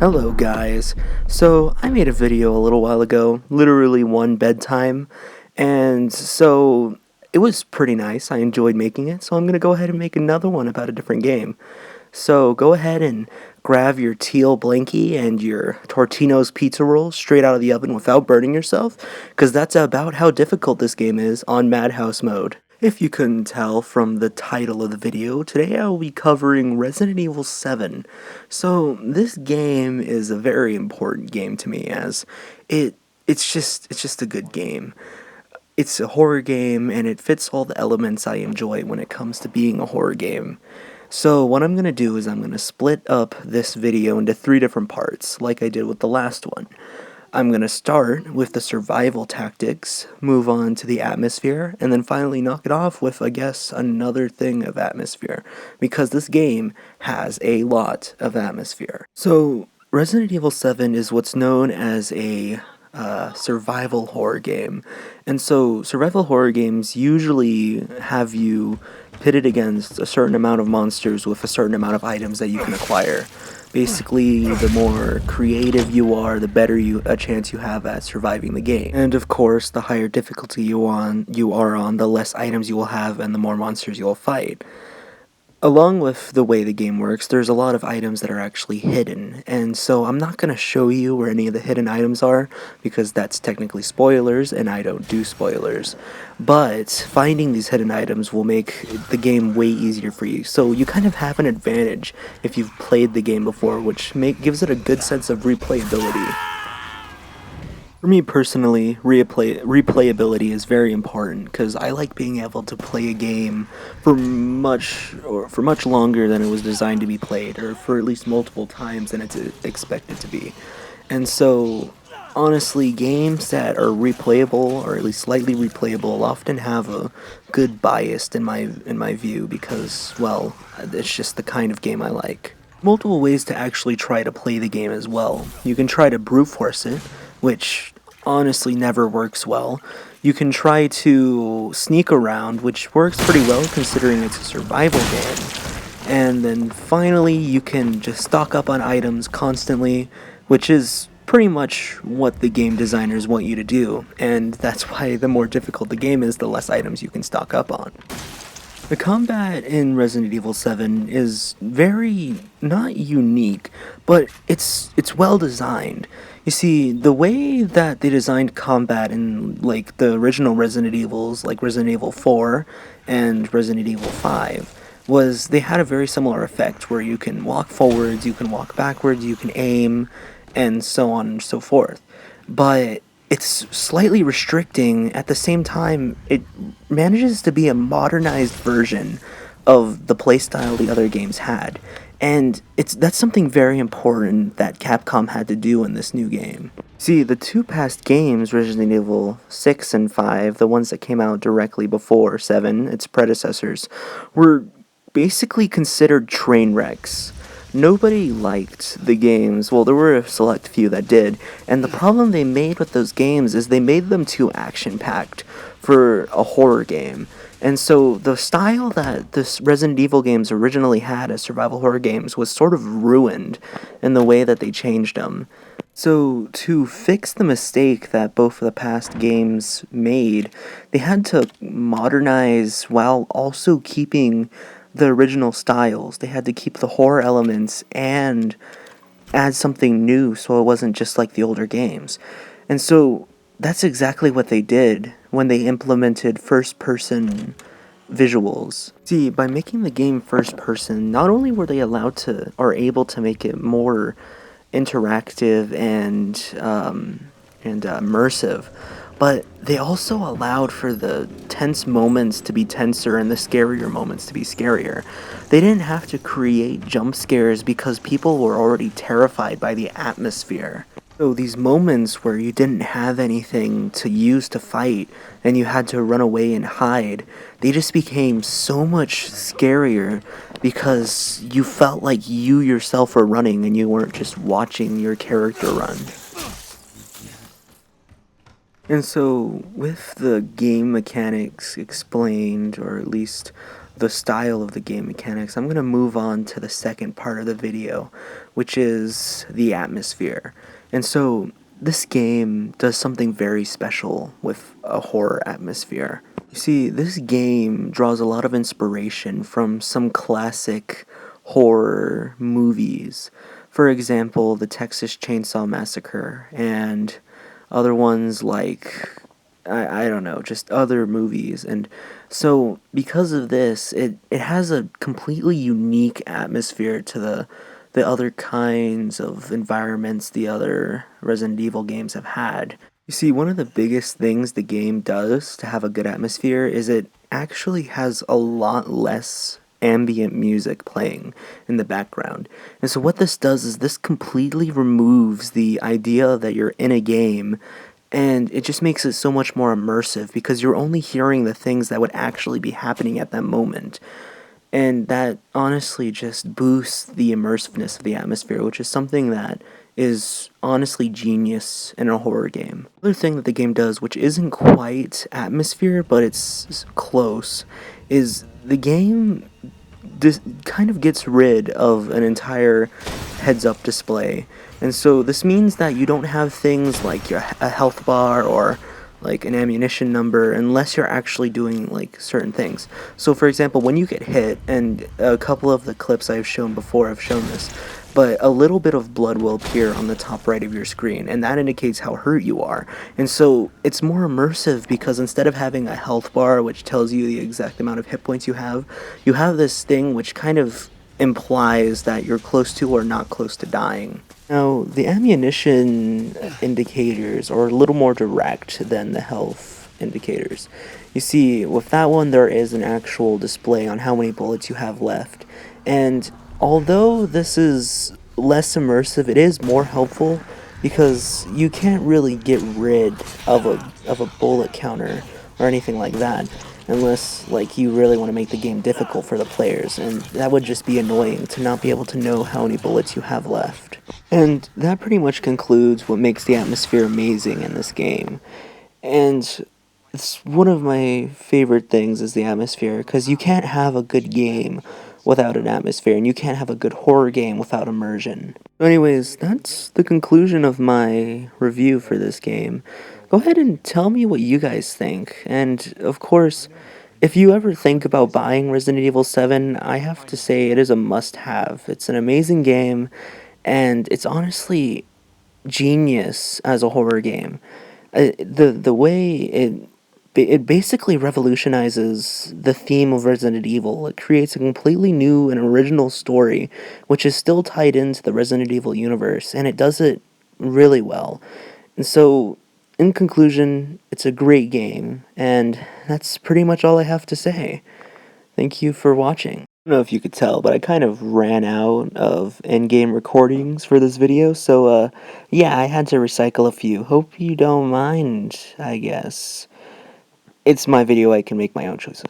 Hello guys. So I made a video a little while ago, literally one bedtime, and so it was pretty nice. I enjoyed making it, so I'm going to go ahead and make another one about a different game. So go ahead and grab your teal blankie and your Tortino's pizza rolls straight out of the oven without burning yourself, because that's about how difficult this game is on Madhouse mode. If you couldn't tell from the title of the video, today I will be covering Resident Evil 7. So this game is a very important game to me as it's just a good game. It's a horror game and it fits all the elements I enjoy when it comes to being a horror game. So what I'm going to do is I'm going to split up this video into 3 different parts, like I did with the last one. I'm going to start with the survival tactics, move on to the atmosphere, and then finally knock it off with, I guess, another thing of atmosphere, because this game has a lot of atmosphere. So, Resident Evil 7 is what's known as a survival horror game, and so survival horror games usually have you pitted against a certain amount of monsters with a certain amount of items that you can acquire. Basically, the more creative you are, the better a chance you have at surviving the game. And of course, the higher difficulty you are on, the less items you will have and the more monsters you will fight. Along with the way the game works, there's a lot of items that are actually hidden, and so I'm not going to show you where any of the hidden items are, because that's technically spoilers, and I don't do spoilers. But finding these hidden items will make the game way easier for you, so you kind of have an advantage if you've played the game before, which gives it a good sense of replayability. For me personally, replayability is very important because I like being able to play a game for much longer than it was designed to be played, or for at least multiple times than it's expected to be. And so, honestly, games that are replayable or at least slightly replayable often have a good bias in my view because, well, it's just the kind of game I like. Multiple ways to actually try to play the game as well. You can try to brute force it, which honestly never works well. You can try to sneak around, which works pretty well considering it's a survival game. And then finally, you can just stock up on items constantly, which is pretty much what the game designers want you to do. And that's why the more difficult the game is, the less items you can stock up on. The combat in Resident Evil 7 is very, not unique, but it's well designed. You see, the way that they designed combat in, like, the original Resident Evils, like Resident Evil 4 and Resident Evil 5, was they had a very similar effect, where you can walk forwards, you can walk backwards, you can aim, and so on and so forth. But it's slightly restricting. At the same time, it manages to be a modernized version of the playstyle the other games had. And that's something very important that Capcom had to do in this new game. See, the 2 past games, Resident Evil 6 and 5, the ones that came out directly before 7, its predecessors, were basically considered train wrecks. Nobody liked the games. Well, there were a select few that did, and the problem they made with those games is they made them too action-packed for a horror game. And so the style that the Resident Evil games originally had as survival horror games was sort of ruined in the way that they changed them. So to fix the mistake that both of the past games made, they had to modernize while also keeping the original styles. They had to keep the horror elements and add something new so it wasn't just like the older games. And so that's exactly what they did when they implemented first-person visuals. See, by making the game first-person, not only were they allowed to, or able to make it more interactive and immersive, but they also allowed for the tense moments to be tenser and the scarier moments to be scarier. They didn't have to create jump scares because people were already terrified by the atmosphere. So these moments where you didn't have anything to use to fight and you had to run away and hide, they just became so much scarier because you felt like you yourself were running and you weren't just watching your character run. And so, with the game mechanics explained, or at least the style of the game mechanics, I'm going to move on to the second part of the video, which is the atmosphere. And so, this game does something very special with a horror atmosphere. You see, this game draws a lot of inspiration from some classic horror movies. For example, the Texas Chainsaw Massacre and other ones like I don't know, just other movies. And so because of this, it has a completely unique atmosphere to the other kinds of environments the other Resident Evil games have had. You see, one of the biggest things the game does to have a good atmosphere is it actually has a lot less ambient music playing in the background. And so what this does is this completely removes the idea that you're in a game, and it just makes it so much more immersive because you're only hearing the things that would actually be happening at that moment. And that honestly just boosts the immersiveness of the atmosphere, which is something that is honestly genius in a horror game. Another thing that the game does, which isn't quite atmosphere, but it's close, is the game kind of gets rid of an entire heads-up display. And so this means that you don't have things like a health bar or like an ammunition number unless you're actually doing like certain things. So for example, when you get hit, and a couple of the clips I've shown before have shown this, but a little bit of blood will appear on the top right of your screen, and that indicates how hurt you are. And so it's more immersive because instead of having a health bar which tells you the exact amount of hit points you have this thing which kind of implies that you're close to or not close to dying. Now, the ammunition indicators are a little more direct than the health indicators. You see, with that one, there is an actual display on how many bullets you have left. And although this is less immersive, it is more helpful because you can't really get rid of a bullet counter or anything like that unless like you really want to make the game difficult for the players, and that would just be annoying to not be able to know how many bullets you have left. And that pretty much concludes what makes the atmosphere amazing in this game. And it's one of my favorite things is the atmosphere, because you can't have a good game without an atmosphere, and you can't have a good horror game without immersion. So anyways, that's the conclusion of my review for this game. Go ahead and tell me what you guys think, and of course, if you ever think about buying Resident Evil 7, I have to say it is a must-have. It's an amazing game, and it's honestly genius as a horror game. The way it basically revolutionizes the theme of Resident Evil. It creates a completely new and original story, which is still tied into the Resident Evil universe, and it does it really well. And so, in conclusion, it's a great game, and that's pretty much all I have to say. Thank you for watching. I don't know if you could tell, but I kind of ran out of in-game recordings for this video, so yeah, I had to recycle a few. Hope you don't mind, I guess. It's my video, I can make my own choices.